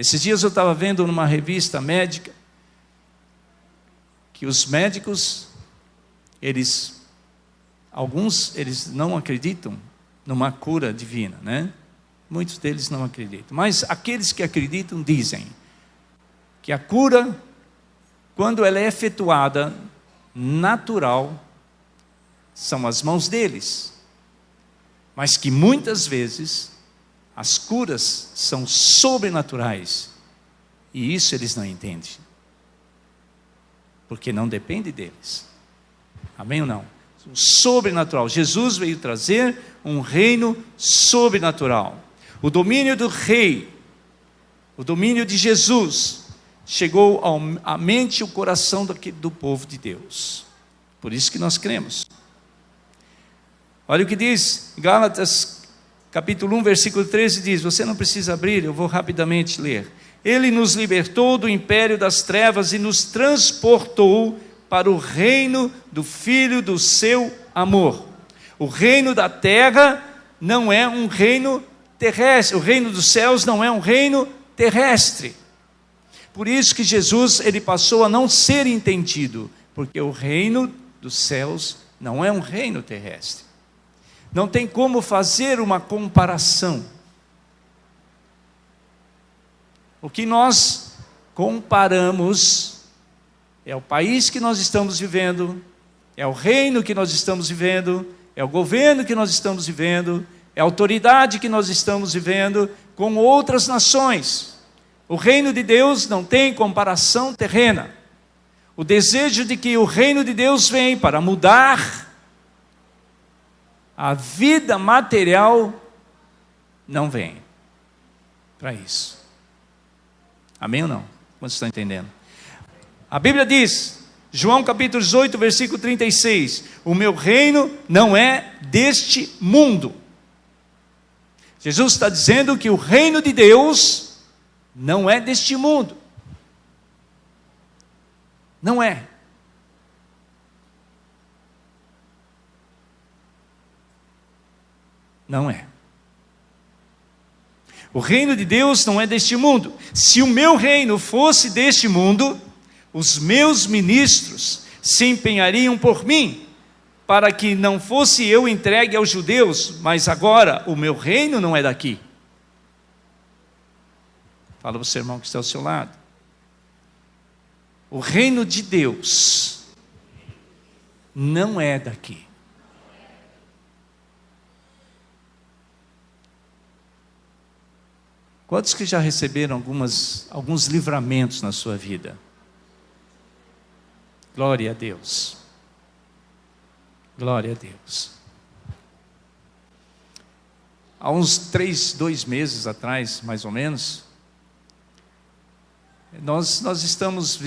Esses dias eu estava vendo numa revista médica que os médicos, alguns não acreditam numa cura divina, né? Muitos deles não acreditam. Mas aqueles que acreditam dizem que a cura, quando ela é efetuada natural, são as mãos deles. Mas que muitas vezes as curas são sobrenaturais. E isso eles não entendem. Porque não depende deles. Amém ou não? Sobrenatural. Jesus veio trazer um reino sobrenatural. O domínio do rei, o domínio de Jesus, chegou à mente e ao coração do povo de Deus. Por isso que nós cremos. Olha o que diz Gálatas, capítulo 1, versículo 13, diz, você não precisa abrir, eu vou rapidamente ler. Ele nos libertou do império das trevas e nos transportou para o reino do Filho do seu amor. O reino da terra não é um reino terrestre, o reino dos céus não é um reino terrestre. Por isso que Jesus, ele passou a não ser entendido, porque o reino dos céus não é um reino terrestre. Não tem como fazer uma comparação. O que nós comparamos é o país que nós estamos vivendo, é o reino que nós estamos vivendo, é o governo que nós estamos vivendo, é a autoridade que nós estamos vivendo com outras nações. O reino de Deus não tem comparação terrena. O desejo de que o reino de Deus vem para mudar a vida material não vem para isso. Amém ou não? Como vocês estão entendendo? A Bíblia diz, João capítulo 18, versículo 36, o meu reino não é deste mundo. Jesus está dizendo que o reino de Deus não é deste mundo. Não é. Não é. O reino de Deus não é deste mundo. Se o meu reino fosse deste mundo, os meus ministros se empenhariam por mim, para que não fosse eu entregue aos judeus, mas agora o meu reino não é daqui. Fala para o seu irmão que está ao seu lado. O reino de Deus não é daqui. Quantos que já receberam alguns livramentos na sua vida? Glória a Deus. Glória a Deus. Há uns 2 meses atrás, mais ou menos, nós estamos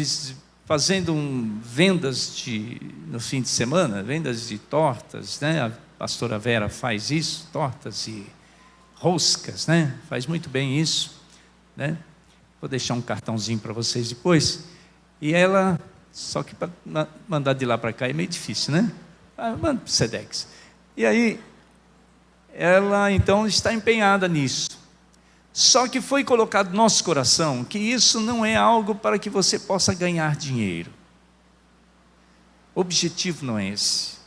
fazendo vendas no fim de semana, vendas de tortas, né? A pastora Vera faz isso, tortas e roscas, né? Faz muito bem isso, né? Vou deixar um cartãozinho para vocês depois. E ela, só que para mandar de lá para cá é meio difícil, né? Manda para o Sedex. E aí, ela então está empenhada nisso. Só que foi colocado no nosso coração que isso não é algo para que você possa ganhar dinheiro. O objetivo não é esse.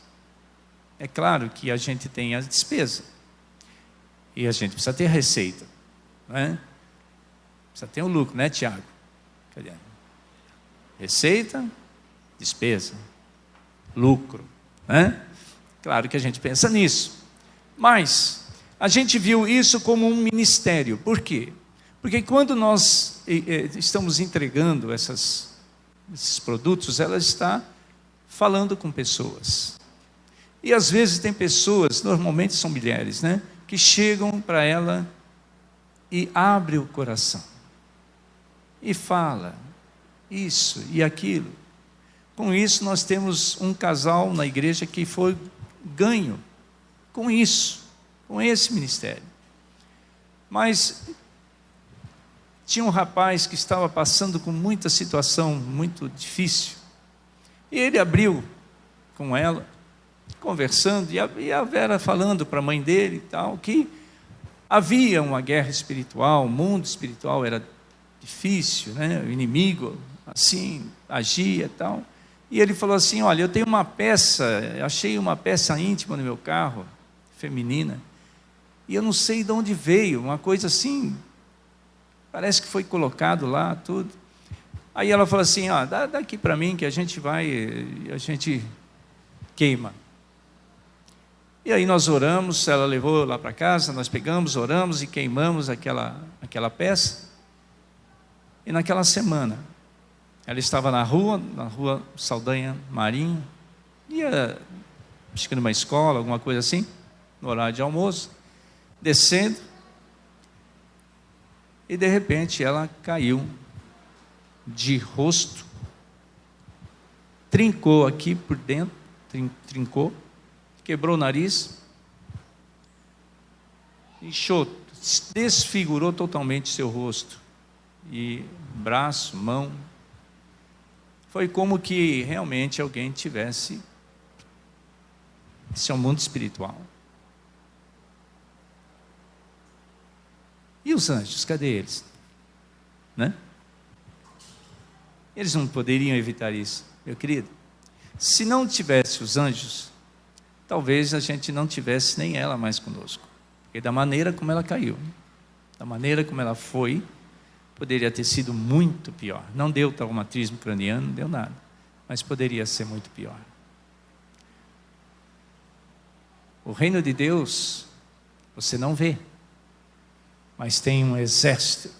É claro que a gente tem a despesa. E a gente precisa ter receita, não é? Precisa ter um lucro, né, Tiago? Cadê? Receita, despesa, lucro, né? Claro que a gente pensa nisso. Mas a gente viu isso como um ministério. Por quê? Porque quando nós estamos entregando esses produtos, ela está falando com pessoas. E às vezes tem pessoas, normalmente são mulheres, né? Que chegam para ela e abre o coração. E fala isso e aquilo. Com isso nós temos um casal na igreja que foi ganho com isso, com esse ministério. Mas tinha um rapaz que estava passando com muita situação muito difícil. E ele abriu com ela, conversando, e a Vera falando para a mãe dele e tal, que havia uma guerra espiritual, o mundo espiritual era difícil, né? O inimigo assim agia e tal. E ele falou assim: olha, eu tenho uma peça, achei uma peça íntima no meu carro, feminina, e eu não sei de onde veio, uma coisa assim, parece que foi colocado lá, tudo. Aí ela falou assim: ó, dá aqui para mim que a gente queima. E aí nós oramos, ela levou lá para casa, nós pegamos, oramos e queimamos aquela peça. E naquela semana, ela estava na rua Saldanha Marinho, ia, acho que numa escola, alguma coisa assim, no horário de almoço, descendo, e de repente ela caiu de rosto, trincou aqui por dentro, trincou, quebrou o nariz, inchou, desfigurou totalmente seu rosto, e braço, mão. Foi como que realmente alguém tivesse. Esse é o mundo espiritual. E os anjos, cadê eles? Né? Eles não poderiam evitar isso, meu querido. Se não tivesse os anjos, talvez a gente não tivesse nem ela mais conosco. Porque da maneira como ela caiu, da maneira como ela foi, poderia ter sido muito pior. Não deu traumatismo craniano, não deu nada, mas poderia ser muito pior. O reino de Deus, você não vê, mas tem um exército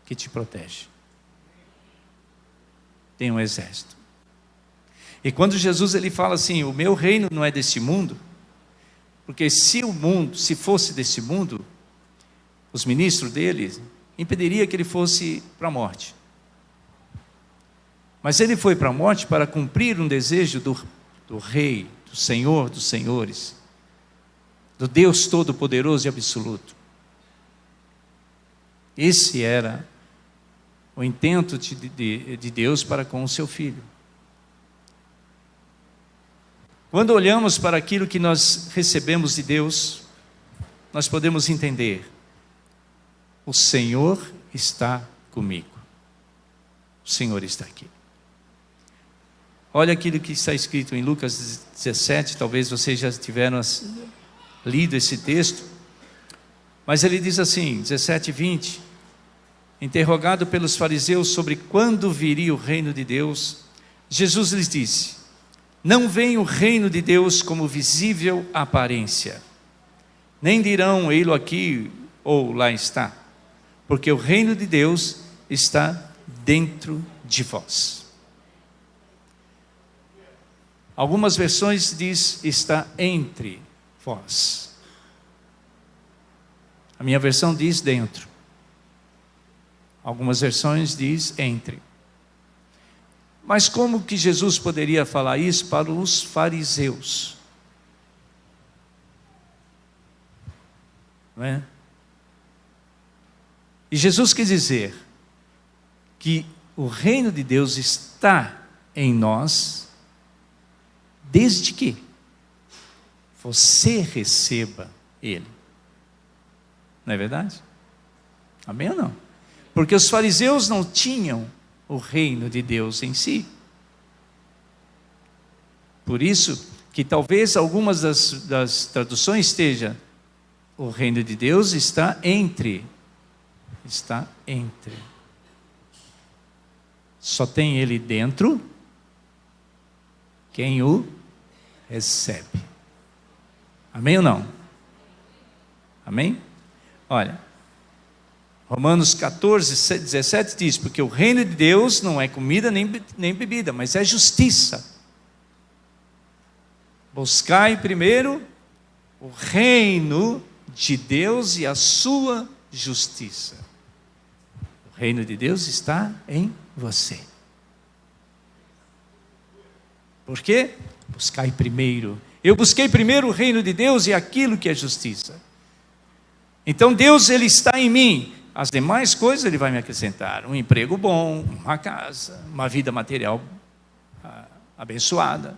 que te protege. Tem um exército. E quando Jesus ele fala assim: o meu reino não é desse mundo, porque se fosse desse mundo, os ministros dele impediria que ele fosse para a morte. Mas ele foi para a morte para cumprir um desejo do Rei, do Senhor dos Senhores, do Deus Todo-Poderoso e Absoluto. Esse era o intento de Deus para com o seu Filho. Quando olhamos para aquilo que nós recebemos de Deus, nós podemos entender: o Senhor está comigo. O Senhor está aqui. Olha aquilo que está escrito em Lucas 17, talvez vocês já tiveram lido esse texto, mas ele diz assim, 17:20, interrogado pelos fariseus sobre quando viria o reino de Deus, Jesus lhes disse: não vem o reino de Deus como visível aparência, nem dirão ei-lo aqui ou lá está, porque o reino de Deus está dentro de vós. Algumas versões diz está entre vós. A minha versão diz dentro. Algumas versões diz entre. Mas como que Jesus poderia falar isso para os fariseus? Não é? E Jesus quer dizer que o reino de Deus está em nós, desde que você receba ele. Não é verdade? Amém ou não? Porque os fariseus não tinham o reino de Deus em si. Por isso que talvez algumas das traduções esteja: o reino de Deus está entre. Está entre. Só tem ele dentro quem o recebe. Amém ou não? Amém? Olha, Romanos 14, 17 diz: porque o reino de Deus não é comida nem bebida, mas é justiça. Buscai primeiro o reino de Deus e a sua justiça. O reino de Deus está em você. Por quê? Buscai primeiro. Eu busquei primeiro o reino de Deus e aquilo que é justiça. Então Deus ele está em mim. As demais coisas ele vai me acrescentar. Um emprego bom, uma casa, uma vida material abençoada.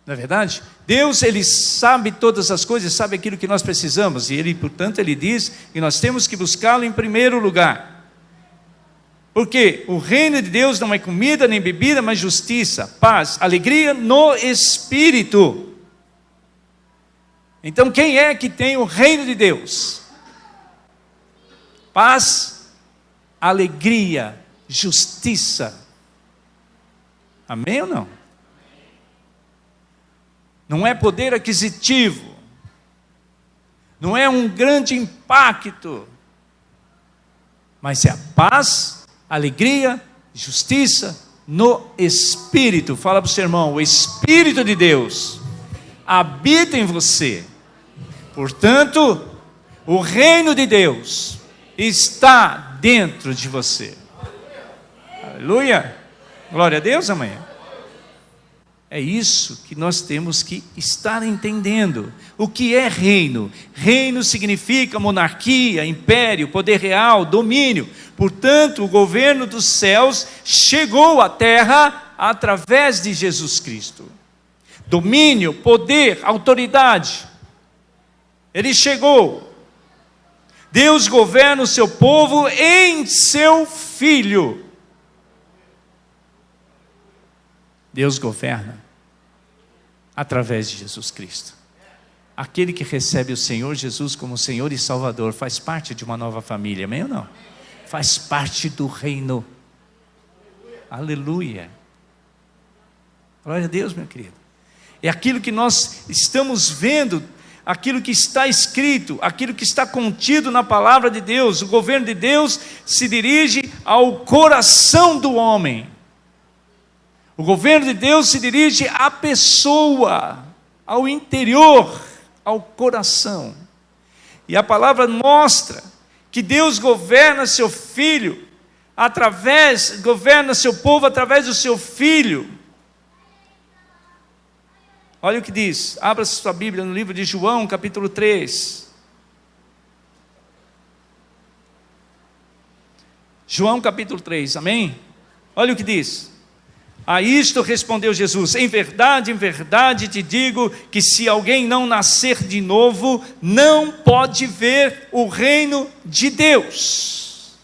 Não é verdade? Deus ele sabe todas as coisas, sabe aquilo que nós precisamos. E ele, portanto, ele diz que nós temos que buscá-lo em primeiro lugar. Porque o reino de Deus não é comida nem bebida, mas justiça, paz, alegria no Espírito. Então quem é que tem o reino de Deus? Paz, alegria, justiça. Amém ou não? Não é poder aquisitivo, não é um grande impacto, mas é a paz, alegria, justiça no Espírito. Fala para o seu irmão: o Espírito de Deus habita em você. Portanto, o reino de Deus está dentro de você. Aleluia! Glória a Deus, amanhã. É isso que nós temos que estar entendendo. O que é reino? Reino significa monarquia, império, poder real, domínio. Portanto, o governo dos céus chegou à terra através de Jesus Cristo. Domínio, poder, autoridade. Ele chegou. Deus governa o seu povo em seu Filho. Deus governa através de Jesus Cristo. Aquele que recebe o Senhor Jesus como Senhor e Salvador faz parte de uma nova família, amém ou não? Faz parte do reino. Aleluia. Glória a Deus, meu querido. É aquilo que nós estamos vendo, aquilo que está escrito, aquilo que está contido na palavra de Deus. O governo de Deus se dirige ao coração do homem. O governo de Deus se dirige à pessoa, ao interior, ao coração. E a palavra mostra que Deus governa seu filho, governa seu povo através do seu filho. Olha o que diz, abra sua Bíblia no livro de João, capítulo 3. João capítulo 3, amém? Olha o que diz. A isto respondeu Jesus: em verdade te digo que se alguém não nascer de novo, não pode ver o reino de Deus.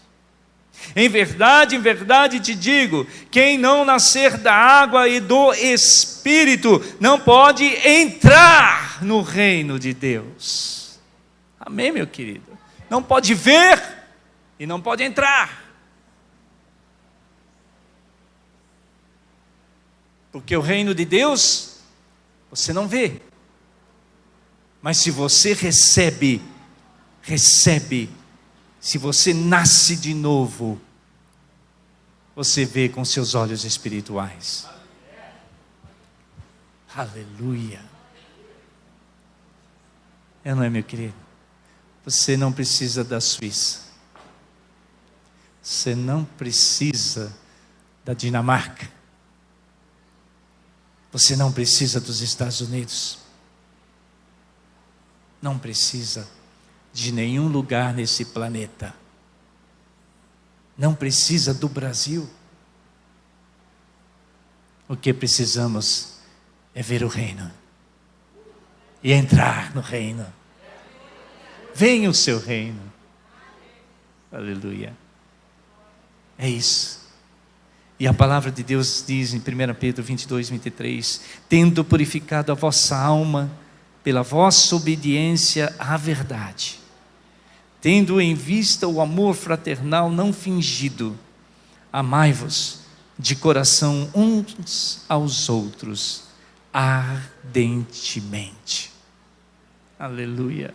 Em verdade te digo, quem não nascer da água e do Espírito, não pode entrar no reino de Deus. Amém, meu querido? Não pode ver e não pode entrar. Porque o reino de Deus, você não vê. Mas se você recebe, se você nasce de novo, você vê com seus olhos espirituais. Aleluia. É, não é, meu querido? Você não precisa da Suíça. Você não precisa da Dinamarca. Você não precisa dos Estados Unidos. Não precisa de nenhum lugar nesse planeta. Não precisa do Brasil. O que precisamos é ver o reino e entrar no reino. Venha o seu reino. Aleluia. É isso. E a palavra de Deus diz em 1 Pedro 22, 23: tendo purificado a vossa alma pela vossa obediência à verdade, tendo em vista o amor fraternal não fingido, amai-vos de coração uns aos outros ardentemente. Aleluia.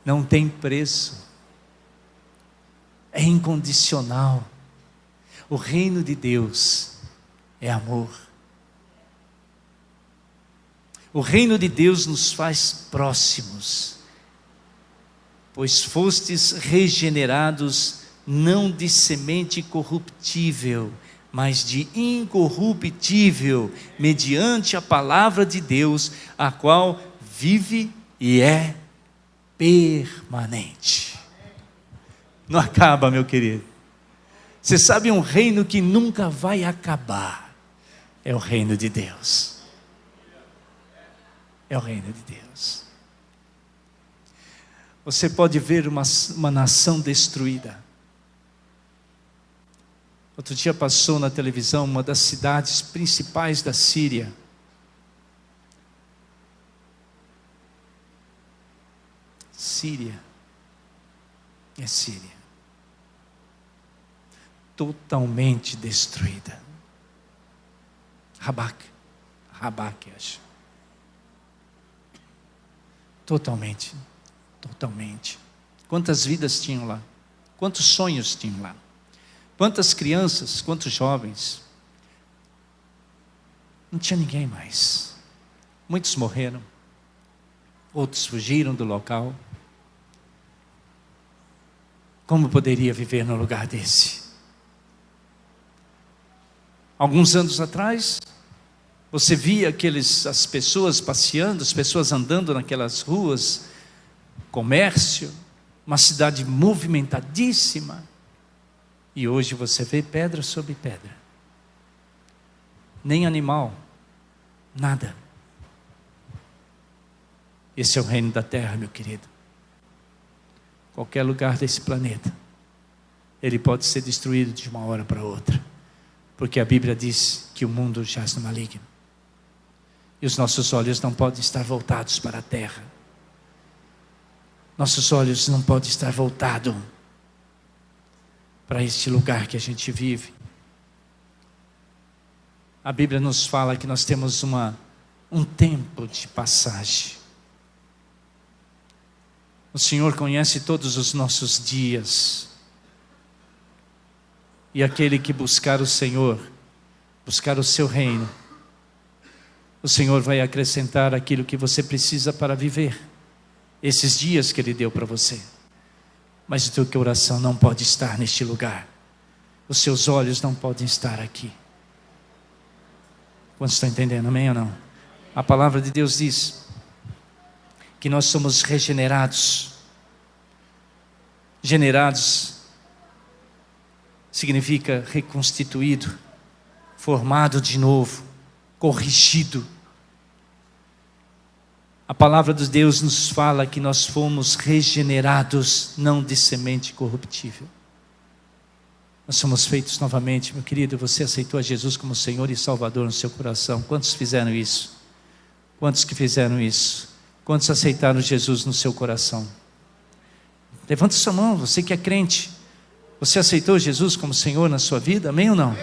Não tem preço, é incondicional. O reino de Deus é amor. O reino de Deus nos faz próximos, pois fostes regenerados não de semente corruptível, mas de incorruptível, mediante a palavra de Deus, a qual vive e é permanente. Não acaba, meu querido. Você sabe um reino que nunca vai acabar? É o reino de Deus. É o reino de Deus. Você pode ver uma nação destruída. Outro dia passou na televisão uma das cidades principais da Síria. Síria. É Síria. Totalmente destruída. Rabaque, acho. Totalmente. Quantas vidas tinham lá? Quantos sonhos tinham lá? Quantas crianças, quantos jovens? Não tinha ninguém mais. Muitos morreram. Outros fugiram do local. Como poderia viver num lugar desse? Alguns anos atrás, você via as pessoas passeando, as pessoas andando naquelas ruas, comércio, uma cidade movimentadíssima. E hoje você vê pedra sobre pedra. Nem animal, nada. Esse é o reino da terra, meu querido. Qualquer lugar desse planeta, ele pode ser destruído de uma hora para outra. Porque a Bíblia diz que o mundo jaz no maligno. E os nossos olhos não podem estar voltados para a terra. Nossos olhos não podem estar voltados para este lugar que a gente vive. A Bíblia nos fala que nós temos um tempo de passagem. O Senhor conhece todos os nossos dias. E aquele que buscar o Senhor, buscar o seu reino, o Senhor vai acrescentar aquilo que você precisa para viver. Esses dias que Ele deu para você. Mas o teu coração não pode estar neste lugar. Os seus olhos não podem estar aqui. Quantos estão entendendo? Amém ou não? A palavra de Deus diz que nós somos regenerados. Generados significa reconstituído, formado de novo, corrigido. A palavra de Deus nos fala que nós fomos regenerados, não de semente corruptível. Nós somos feitos novamente, meu querido. Você aceitou a Jesus como Senhor e Salvador no seu coração. Quantos fizeram isso? Quantos que fizeram isso? Quantos aceitaram Jesus no seu coração? Levante sua mão, você que é crente. Você aceitou Jesus como Senhor na sua vida? Amém ou não?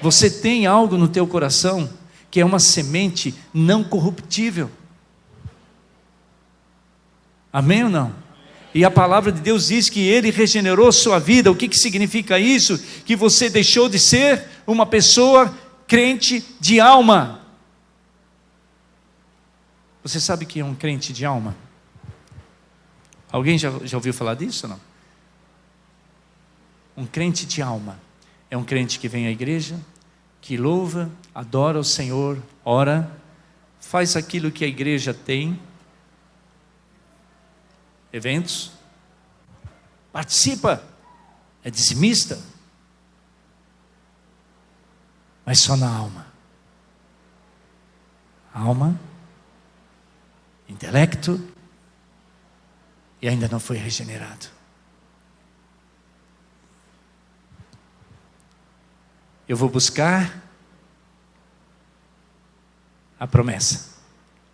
Você tem algo no teu coração que é uma semente não corruptível. Amém ou não? E a palavra de Deus diz que Ele regenerou sua vida. O que significa isso? Que você deixou de ser uma pessoa crente de alma. Você sabe que é um crente de alma? Alguém já ouviu falar disso ou não? Um crente de alma é um crente que vem à igreja, que louva, adora o Senhor, ora, faz aquilo que a igreja tem, eventos, participa, é dizimista, mas só na alma. Alma, intelecto, e ainda não foi regenerado. Eu vou buscar a promessa,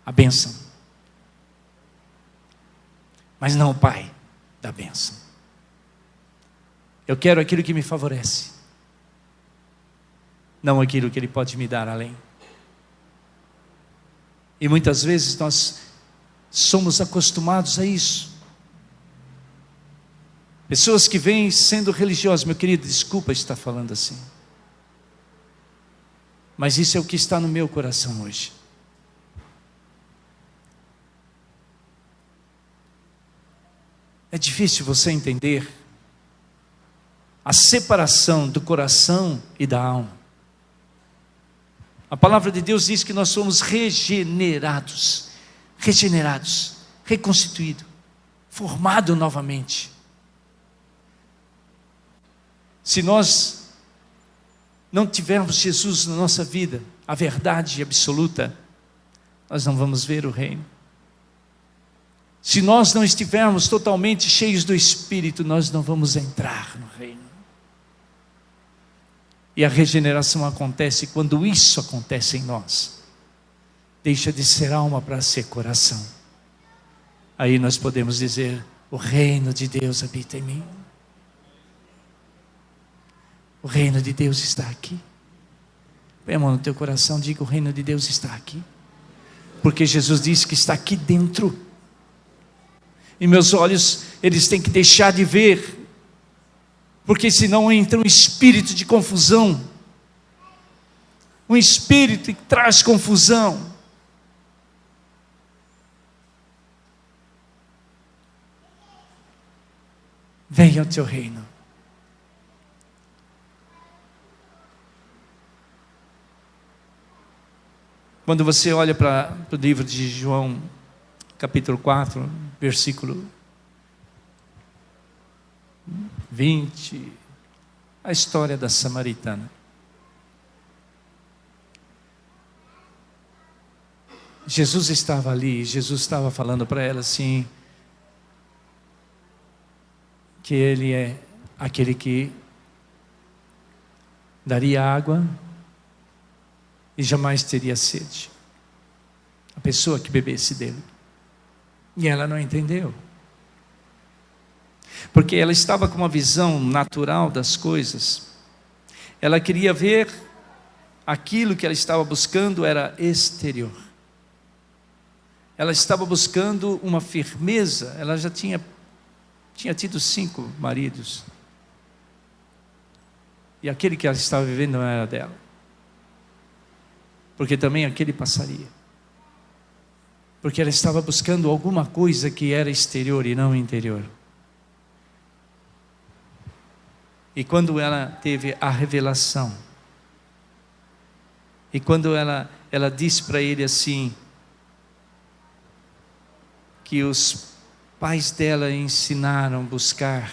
a bênção, mas não o Pai da bênção. Eu quero aquilo que me favorece, não aquilo que Ele pode me dar além. E muitas vezes nós somos acostumados a isso. Pessoas que vêm sendo religiosas, meu querido, desculpa estar falando assim, mas isso é o que está no meu coração hoje. É difícil você entender a separação do coração e da alma. A palavra de Deus diz que nós somos regenerados, reconstituídos, formados novamente. Se nós não tivermos Jesus na nossa vida, a verdade absoluta, nós não vamos ver o reino. Se nós não estivermos totalmente cheios do Espírito, nós não vamos entrar no reino. E a regeneração acontece quando isso acontece em nós. Deixa de ser alma para ser coração. Aí nós podemos dizer: o reino de Deus habita em mim. O reino de Deus está aqui. Põe a mão no teu coração, diga: o reino de Deus está aqui. Porque Jesus disse que está aqui dentro. E meus olhos, eles têm que deixar de ver, porque senão entra um espírito de confusão. Um espírito que traz confusão. Venha o teu reino. Quando você olha para o livro de João, capítulo 4, versículo 20, a história da samaritana. Jesus estava ali, Jesus estava falando para ela assim, que Ele é aquele que daria água e jamais teria sede. A pessoa que bebesse dele. E ela não entendeu. Porque ela estava com uma visão natural das coisas. Ela queria ver aquilo que ela estava buscando era exterior. Ela estava buscando uma firmeza. Ela já tinha tido 5 maridos. E aquele que ela estava vivendo não era dela. Porque também aquele passaria. Porque ela estava buscando alguma coisa que era exterior e não interior. E quando ela teve a revelação, e quando ela disse para ele assim, que os pais dela ensinaram a buscar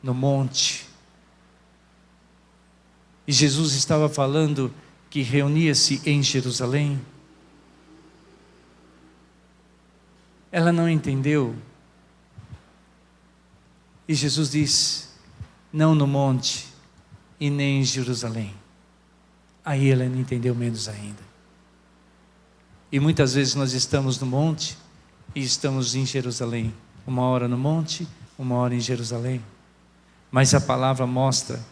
no monte, e Jesus estava falando que reunia-se em Jerusalém, ela não entendeu. E Jesus disse: não no monte e nem em Jerusalém. Aí ela não entendeu menos ainda. E muitas vezes nós estamos no monte e estamos em Jerusalém. Uma hora no monte, uma hora em Jerusalém. Mas a palavra mostra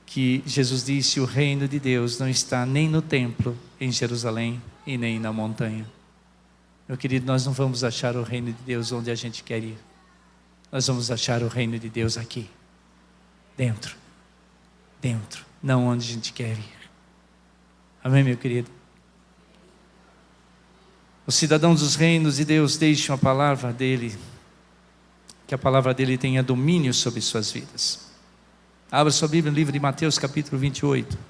que Jesus disse: o reino de Deus não está nem no templo em Jerusalém e nem na montanha. Meu querido, nós não vamos achar o reino de Deus onde a gente quer ir. Nós vamos achar o reino de Deus aqui. Dentro. Dentro. Não onde a gente quer ir. Amém, meu querido? Os cidadãos dos reinos de Deus deixam a palavra dele. Que a palavra dele tenha domínio sobre suas vidas. Abra sua Bíblia no livro de Mateus capítulo 28.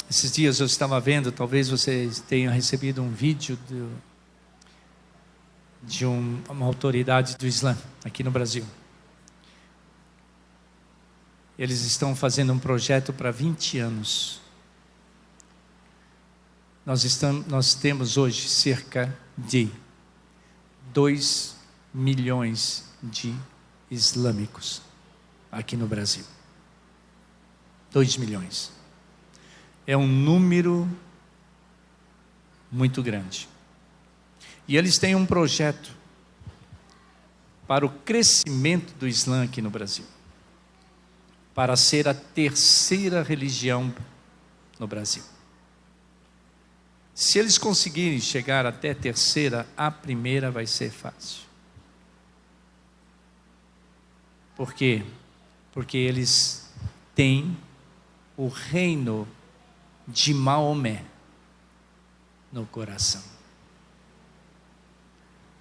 Esses dias eu estava vendo, talvez vocês tenham recebido um vídeo de uma autoridade do Islã aqui no Brasil. Eles estão fazendo um projeto para 20 anos. Nós temos hoje cerca de 2 milhões de islâmicos aqui no Brasil. 2 milhões. É um número muito grande. E eles têm um projeto para o crescimento do Islã aqui no Brasil. Para ser a 3ª religião no Brasil. Se eles conseguirem chegar até a 3ª, a 1ª vai ser fácil. Por quê? Porque eles têm o reino de Maomé no coração.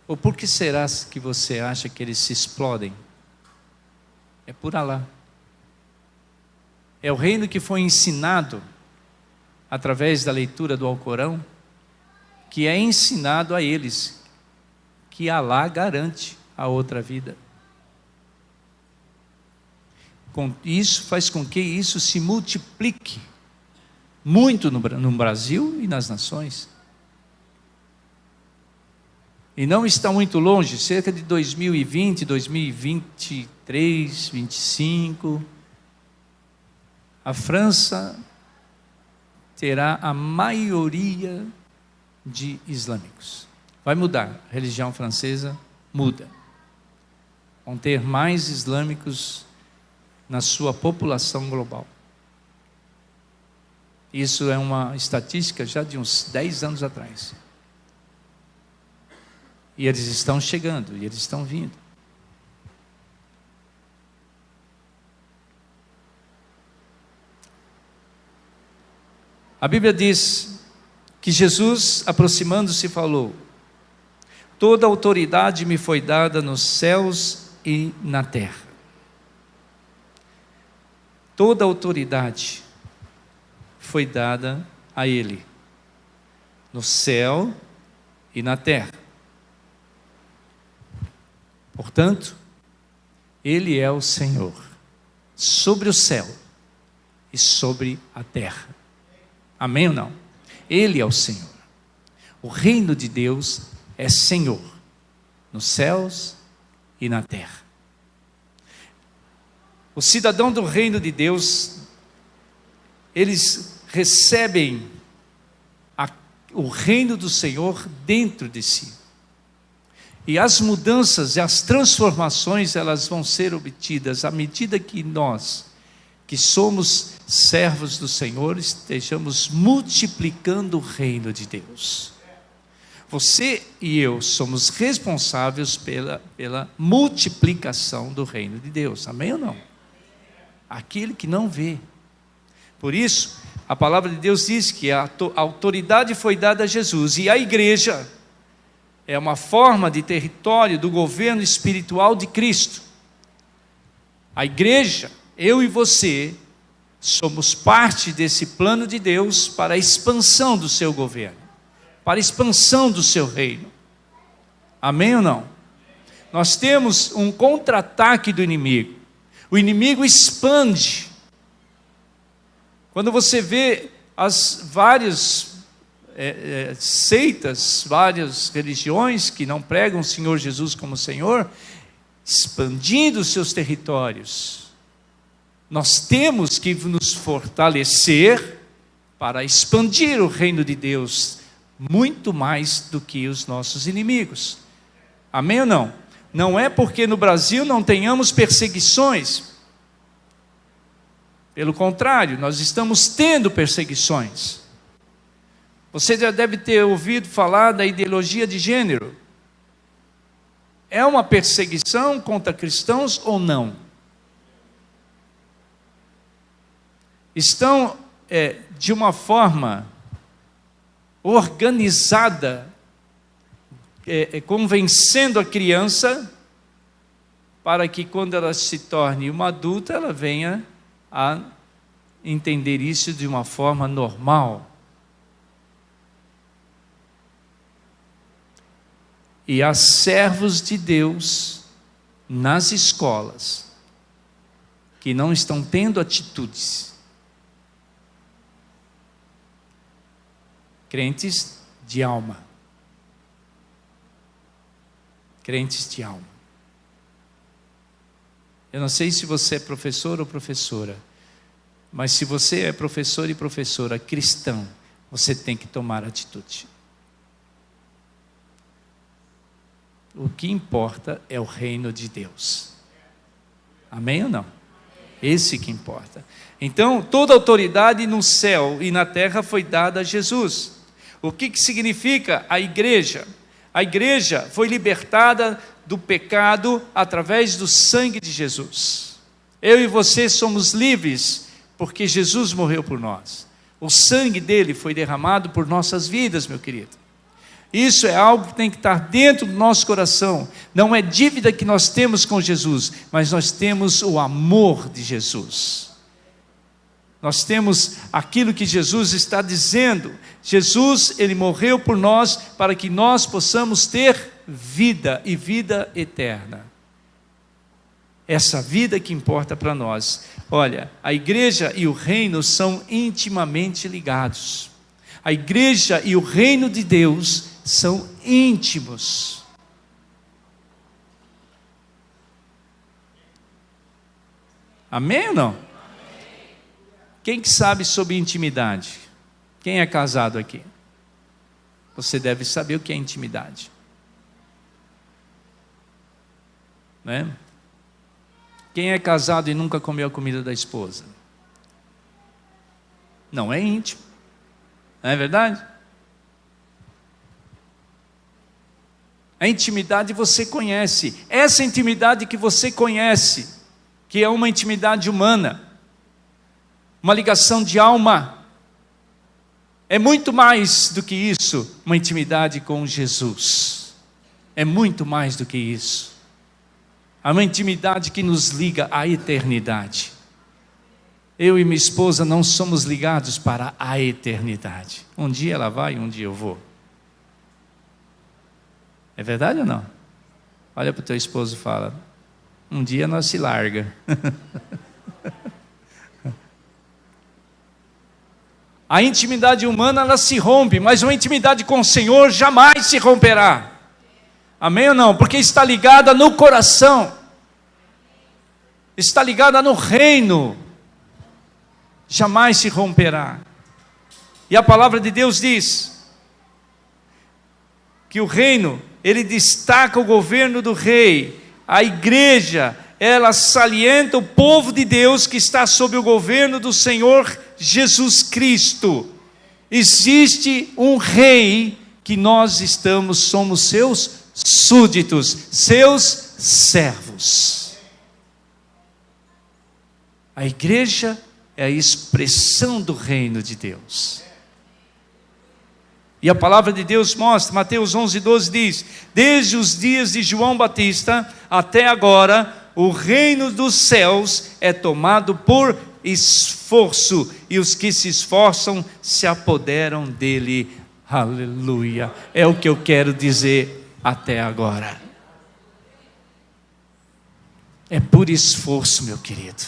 Ou por que será que você acha que eles se explodem? É por Alá. É o reino que foi ensinado através da leitura do Alcorão, que é ensinado a eles que Alá garante a outra vida. Isso faz com que isso se multiplique muito no Brasil e nas nações. E não está muito longe, cerca de 2020, 2023, 2025, a França terá a maioria de islâmicos. Vai mudar, a religião francesa muda. Vão ter mais islâmicos na sua população global. Isso é uma estatística já de uns 10 anos atrás. E eles estão chegando, e eles estão vindo. A Bíblia diz que Jesus, aproximando-se, falou: toda autoridade me foi dada nos céus e na terra. Toda autoridade foi dada a Ele, no céu e na terra. Portanto, Ele é o Senhor, sobre o céu e sobre a terra. Amém ou não? Ele é o Senhor. O reino de Deus é Senhor, nos céus e na terra. O cidadão do reino de Deus, eles recebem o reino do Senhor dentro de si. E as mudanças e as transformações, elas vão ser obtidas à medida que nós, que somos servos do Senhor, estejamos multiplicando o reino de Deus. Você e eu somos responsáveis pela multiplicação do reino de Deus. Amém ou não? Aquele que não vê. Por isso, a palavra de Deus diz que a autoridade foi dada a Jesus, e a igreja é uma forma de território do governo espiritual de Cristo. A igreja, eu e você, somos parte desse plano de Deus para a expansão do seu governo, para a expansão do seu reino. Amém ou não? Nós temos um contra-ataque do inimigo. O inimigo expande. Quando você vê as várias seitas, várias religiões que não pregam o Senhor Jesus como Senhor, expandindo os seus territórios, nós temos que nos fortalecer para expandir o reino de Deus muito mais do que os nossos inimigos. Amém ou não? Não é porque no Brasil não tenhamos perseguições. Pelo contrário, nós estamos tendo perseguições. Você já deve ter ouvido falar da ideologia de gênero. É uma perseguição contra cristãos ou não? Estão de uma forma organizada, convencendo a criança para que quando ela se torne uma adulta, ela venha a entender isso de uma forma normal. E há servos de Deus nas escolas que não estão tendo atitudes. Crentes de alma. Crentes de alma. Eu não sei se você é professor ou professora, mas se você é professor e professora cristão, você tem que tomar atitude. O que importa é o reino de Deus. Amém ou não? Esse que importa. Então, toda autoridade no céu e na terra foi dada a Jesus. O que significa a igreja? A igreja foi libertada do pecado através do sangue de Jesus. Eu e você somos livres porque Jesus morreu por nós. O sangue dele foi derramado por nossas vidas, meu querido. Isso é algo que tem que estar dentro do nosso coração. Não é dívida que nós temos com Jesus, mas nós temos o amor de Jesus. Nós temos aquilo que Jesus está dizendo. Jesus, ele morreu por nós para que nós possamos ter vida e vida eterna. essa vida que importa para nós. Olha, a igreja e o reino são intimamente ligados. A igreja e o reino de Deus são íntimos. Amém ou não? Quem que sabe sobre intimidade? Quem é casado aqui? Você deve saber o que é intimidade, né? Quem é casado e nunca comeu a comida da esposa? Não é íntimo, não é verdade? A intimidade você conhece, essa intimidade que você conhece, que é uma intimidade humana, uma ligação de alma, é muito mais do que isso, uma intimidade com Jesus, é muito mais do que isso. Há uma intimidade que nos liga à eternidade. Eu e minha esposa não somos ligados para a eternidade. Um dia ela vai, um dia eu vou. É verdade ou não? Olha para o teu esposo e fala: um dia nós se larga. A intimidade humana ela se rompe, mas uma intimidade com o Senhor jamais se romperá. Amém ou não? Porque está ligada no coração, está ligada no reino, jamais se romperá. E a palavra de Deus diz que o reino, ele destaca o governo do rei. A igreja, ela salienta o povo de Deus que está sob o governo do Senhor Jesus Cristo. Existe um rei que nós somos seus súditos, seus servos. A igreja é a expressão do reino de Deus. E a palavra de Deus mostra, Mateus 11:12 diz: desde os dias de João Batista até agora, o reino dos céus é tomado por esforço, e os que se esforçam se apoderam dele. Aleluia, é o que eu quero dizer até agora. É por esforço, meu querido.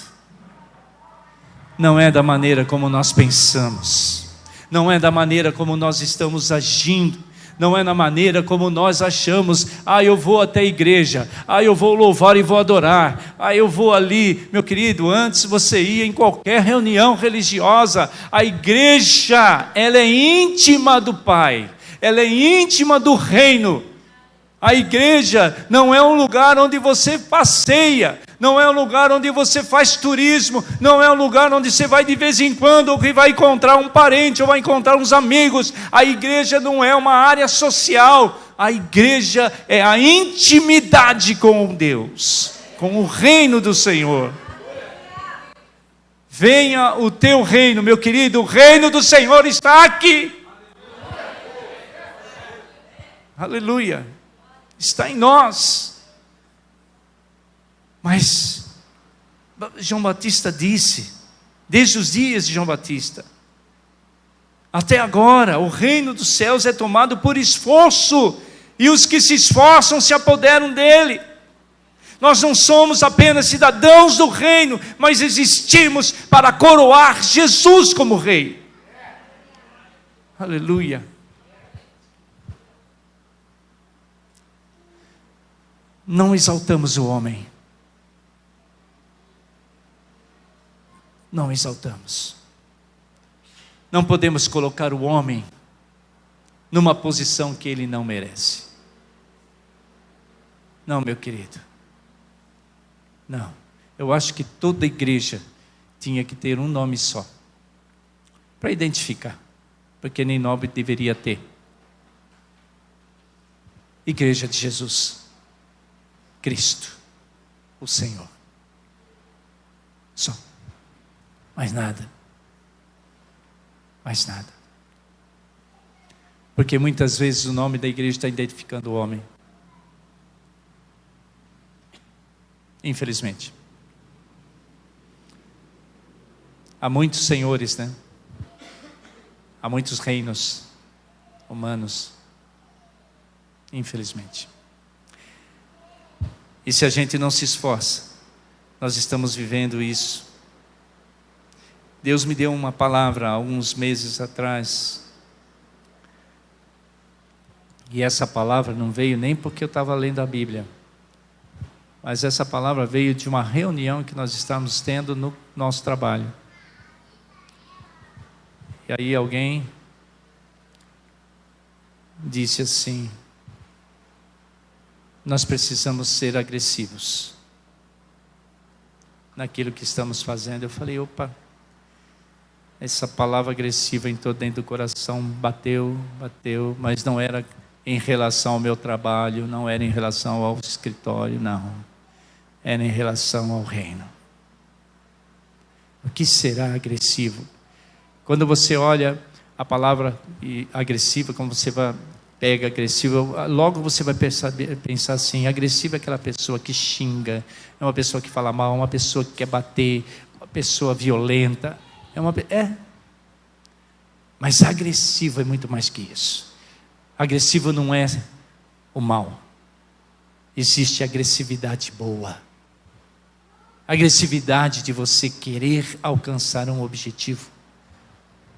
Não é da maneira como nós pensamos, não é da maneira como nós estamos agindo, não é na maneira como nós achamos: eu vou até a igreja, eu vou louvar e vou adorar, eu vou ali. Meu querido, antes você ia em qualquer reunião religiosa, a igreja, ela é íntima do Pai, ela é íntima do reino. A igreja não é um lugar onde você passeia, não é um lugar onde você faz turismo, não é um lugar onde você vai de vez em quando, ou que vai encontrar um parente, ou vai encontrar uns amigos. A igreja não é uma área social, a igreja é a intimidade com Deus, com o reino do Senhor. Venha o teu reino, meu querido, o reino do Senhor está aqui. Aleluia. Está em nós. Mas João Batista disse, desde os dias de João Batista até agora, o reino dos céus é tomado por esforço, e os que se esforçam se apoderam dele. Nós não somos apenas cidadãos do reino, mas existimos para coroar Jesus como rei. Aleluia. Não exaltamos o homem. Não exaltamos. Não podemos colocar o homem numa posição que ele não merece. Não, meu querido. Não. Eu acho que toda igreja tinha que ter um nome só, para identificar, porque nem nome deveria ter. Igreja de Jesus Cristo, o Senhor. Só. Mais nada. Mais nada. Porque muitas vezes o nome da igreja está identificando o homem. Infelizmente. Há muitos senhores, né? Há muitos reinos humanos. Infelizmente. E se a gente não se esforça Nós estamos vivendo isso. Deus me deu uma palavra há alguns meses atrás. E essa palavra não veio nem porque eu estava lendo a Bíblia. Mas essa palavra veio de uma reunião que nós estávamos tendo no nosso trabalho. E aí alguém disse assim: nós precisamos ser agressivos naquilo que estamos fazendo. Eu falei, opa, essa palavra agressiva entrou dentro do coração, bateu, mas não era em relação ao meu trabalho, não era em relação ao escritório, não. Era em relação ao reino. O que será agressivo? Quando você olha a palavra agressiva, quando você pega agressivo, logo você vai pensar assim: agressiva é aquela pessoa que xinga, é uma pessoa que fala mal, uma pessoa que quer bater, uma pessoa violenta. Mas agressivo é muito mais que isso. Agressivo não é o mal. Existe agressividade boa. Agressividade de você querer alcançar um objetivo.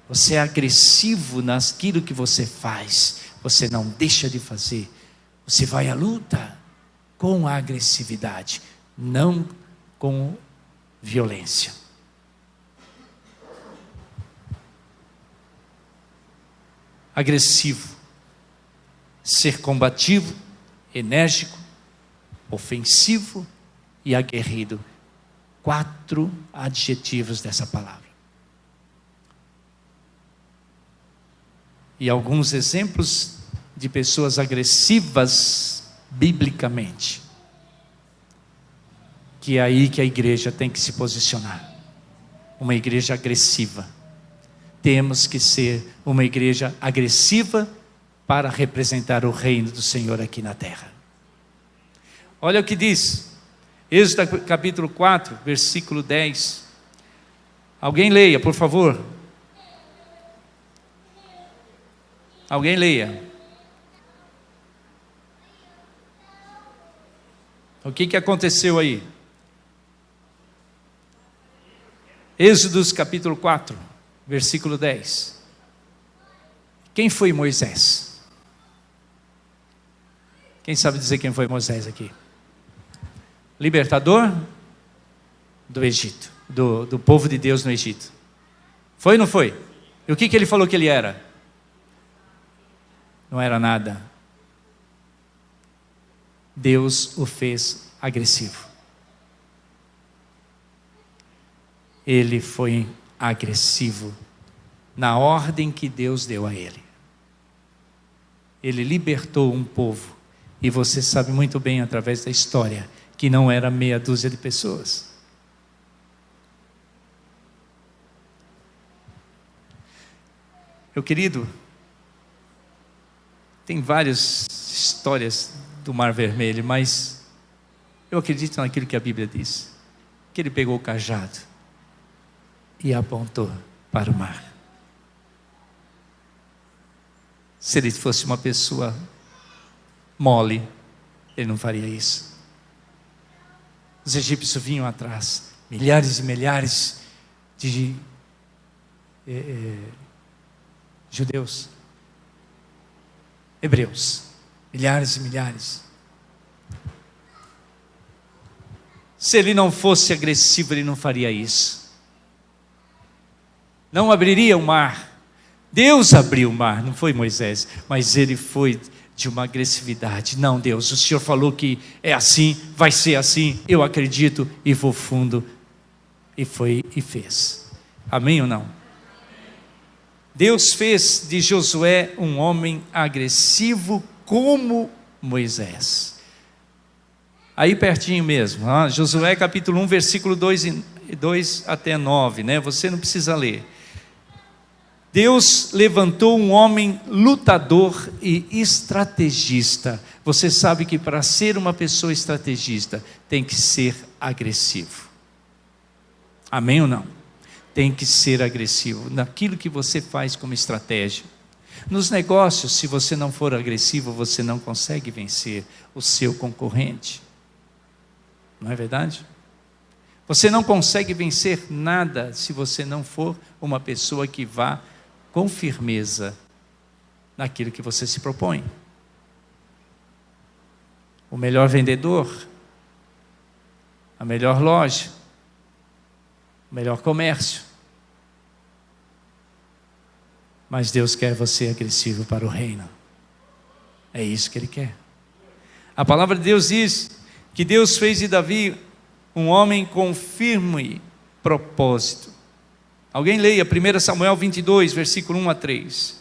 Você é agressivo naquilo que você faz. Você não deixa de fazer. Você vai à luta com a agressividade, não com violência. Agressivo, ser combativo, enérgico, ofensivo e aguerrido. 4 adjetivos dessa palavra. E alguns exemplos de pessoas agressivas biblicamente. Que é aí que a igreja tem que se posicionar. Uma igreja agressiva. Temos que ser uma igreja agressiva para representar o reino do Senhor aqui na terra. Olha o que diz Êxodo capítulo 4, versículo 10. Alguém leia, por favor. Alguém leia. O que aconteceu aí? Êxodo capítulo 4, versículo 10. Quem foi Moisés? Quem sabe dizer quem foi Moisés aqui? Libertador do Egito, do povo de Deus no Egito. Foi ou não foi? E o que ele falou que ele era? Não era nada. Deus o fez agressivo. Ele foi agressivo na ordem que Deus deu a ele. Ele libertou um povo. E você sabe muito bem, através da história, que não era meia dúzia de pessoas. Meu querido, tem várias histórias do Mar Vermelho, mas eu acredito naquilo que a Bíblia diz. Que ele pegou o cajado e apontou para o mar. Se ele fosse uma pessoa mole, ele não faria isso. Os egípcios vinham atrás, milhares e milhares de judeus, hebreus, milhares e milhares. Se ele não fosse agressivo, ele não faria isso. Não abriria o mar. Deus abriu o mar, não foi Moisés, mas ele foi de uma agressividade. Não, Deus, o Senhor falou que é assim, vai ser assim, eu acredito e vou fundo. E foi e fez. Amém ou não? Deus fez de Josué um homem agressivo como Moisés. Aí pertinho mesmo, Josué capítulo 1, versículo 2 até 9, né? Você não precisa ler. Deus levantou um homem lutador e estrategista. Você sabe que para ser uma pessoa estrategista, tem que ser agressivo. Amém ou não? Tem que ser agressivo naquilo que você faz como estratégia. Nos negócios, se você não for agressivo, você não consegue vencer o seu concorrente. Não é verdade? Você não consegue vencer nada se você não for uma pessoa que vá com firmeza naquilo que você se propõe. O melhor vendedor, a melhor loja, o melhor comércio. Mas Deus quer você agressivo para o reino. É isso que Ele quer. A palavra de Deus diz que Deus fez de Davi um homem com firme propósito. Alguém leia 1 Samuel 22, versículo 1 a 3.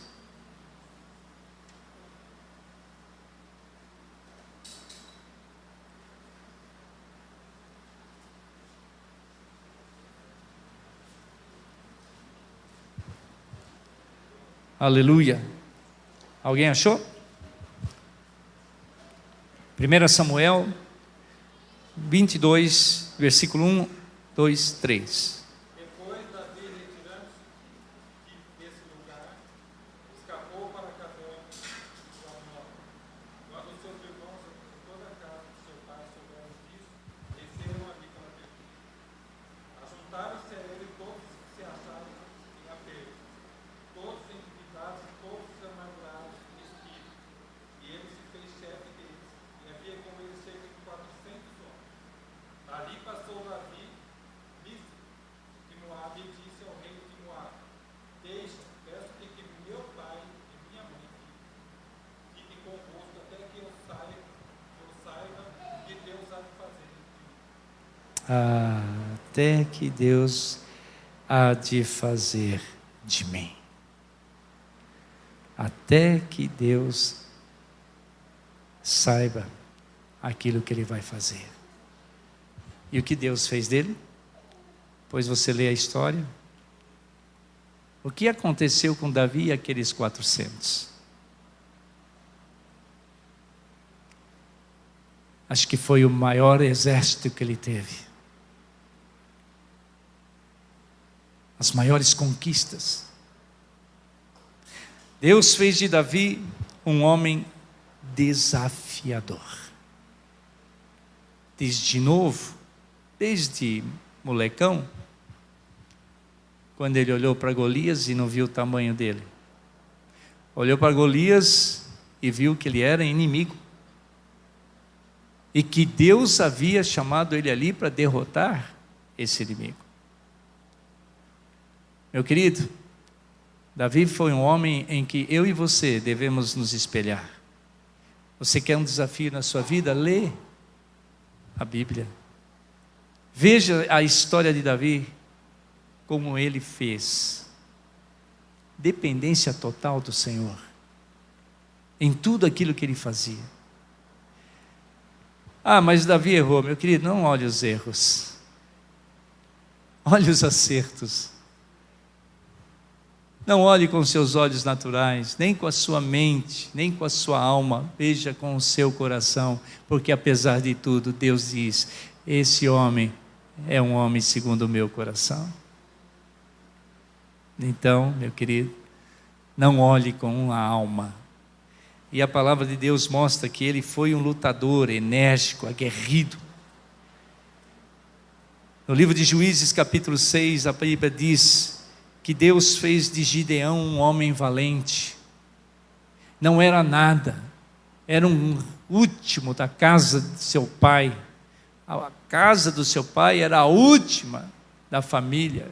Aleluia. Alguém achou? 1 Samuel 22, versículo 1, 2, 3. Depois Davi, retirando-se desse lugar, escapou para Cadom, sua nora. Quando seus irmãos e toda a casa de seu pai souberam disso, desceram ali para Betel. Ajuntaram-se a ele todos os que se acharam em aperto, todos endividados e todos amargurados de espírito. E ele se fez chefe deles, e havia com ele cerca de 400 homens. Ali passou Davi, visto de Moabe, e disse ao rei de Moabe: peço-te que meu pai e minha mãe fiquem convosco até que eu saiba o que Deus há de fazer. Até que Deus há de fazer de mim. Até que Deus saiba aquilo que Ele vai fazer. E o que Deus fez dele? Pois você lê a história. O que aconteceu com Davi e aqueles 400? Acho que foi o maior exército que ele teve. As maiores conquistas. Deus fez de Davi um homem desafiador. Diz de novo, desde molecão, quando ele olhou para Golias e não viu o tamanho dele. Olhou para Golias e viu que ele era inimigo. E que Deus havia chamado ele ali para derrotar esse inimigo. Meu querido, Davi foi um homem em que eu e você devemos nos espelhar. Você quer um desafio na sua vida? Lê a Bíblia. Veja a história de Davi, como ele fez. Dependência total do Senhor, em tudo aquilo que ele fazia. Mas Davi errou. Meu querido, não olhe os erros. Olhe os acertos. Não olhe com seus olhos naturais, nem com a sua mente, nem com a sua alma. Veja com o seu coração, porque apesar de tudo, Deus diz: esse homem é um homem segundo o meu coração. Então, meu querido, não olhe com a alma. E a palavra de Deus mostra que ele foi um lutador enérgico, aguerrido. No livro de Juízes, capítulo 6, a Bíblia diz que Deus fez de Gideão um homem valente. Não era nada, era um último da casa de seu pai. A casa do seu pai era a última da família.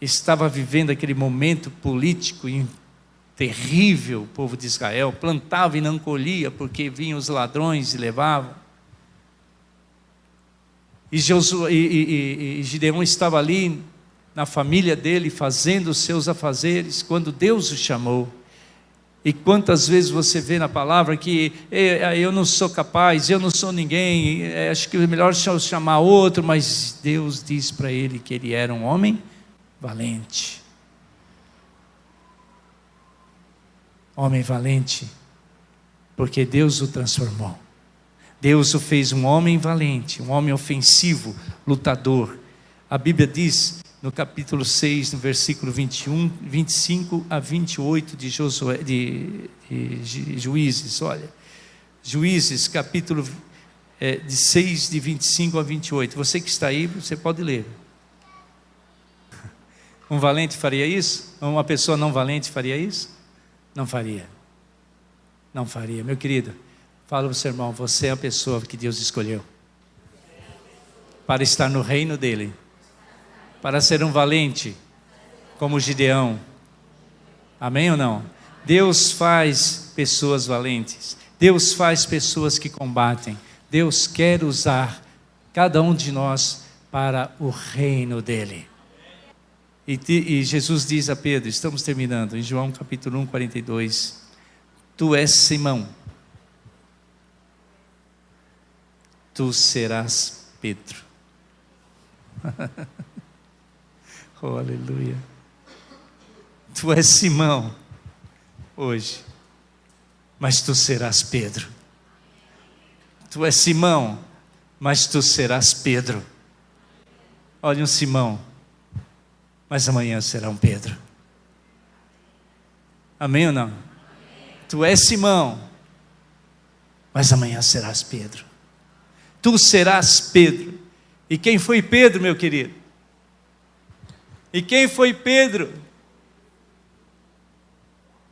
Estava vivendo aquele momento político terrível, o povo de Israel plantava e não colhia, porque vinham os ladrões e levavam. E Gideão estava ali na família dele, fazendo os seus afazeres, quando Deus o chamou. E quantas vezes você vê na palavra que eu não sou capaz, eu não sou ninguém, acho que é melhor chamar outro, mas Deus diz para ele que ele era um homem valente. Homem valente, porque Deus o transformou. Deus o fez um homem valente, um homem ofensivo, lutador. A Bíblia diz, no capítulo 6, no versículo 21, 25 a 28 de Juízes, olha. Juízes, capítulo de 6, de 25 a 28. Você que está aí, você pode ler. Um valente faria isso? Uma pessoa não valente faria isso? Não faria. Não faria. Meu querido, fala para o seu irmão, você é a pessoa que Deus escolheu para estar no reino dele, para ser um valente como Gideão. Amém ou não? Deus faz pessoas valentes. Deus faz pessoas que combatem. Deus quer usar cada um de nós para o reino dele. E Jesus diz a Pedro, estamos terminando, em João capítulo 1, 42, tu és Simão, tu serás Pedro. Oh, aleluia. Tu és Simão hoje, mas tu serás Pedro. Tu és Simão, mas tu serás Pedro. Olha um Simão, mas amanhã será um Pedro. Amém ou não? Amém. Tu és Simão, mas amanhã serás Pedro. Tu serás Pedro. E quem foi Pedro, meu querido? E quem foi Pedro?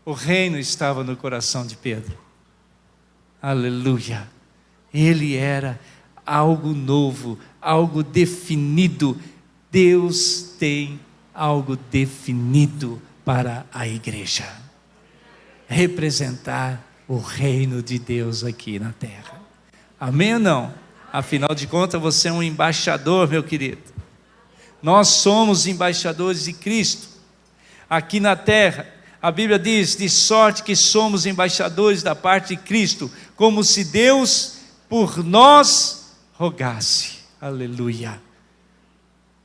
O reino estava no coração de Pedro. Aleluia. Ele era algo novo, algo definido. Deus tem algo definido para a igreja. Representar o reino de Deus aqui na terra. Amém ou não? Afinal de contas, você é um embaixador, meu querido. Nós somos embaixadores de Cristo aqui na terra. A Bíblia diz, de sorte que somos embaixadores da parte de Cristo, como se Deus por nós rogasse. Aleluia.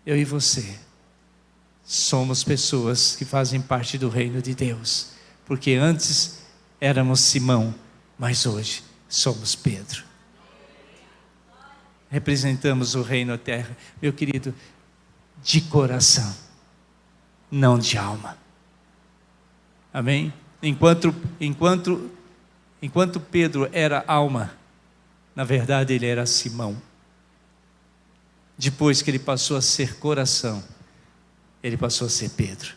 Eu e você somos pessoas que fazem parte do reino de Deus, porque antes éramos Simão, mas hoje somos Pedro. Representamos o reino da terra, meu querido, de coração, não de alma. Amém? Enquanto Pedro era alma, na verdade ele era Simão. Depois que ele passou a ser coração, ele passou a ser Pedro.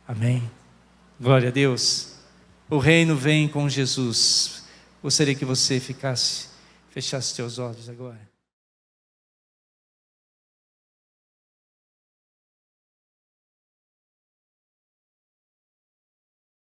Amém? Glória a Deus. O reino vem com Jesus. Gostaria que você fechasse teus olhos agora.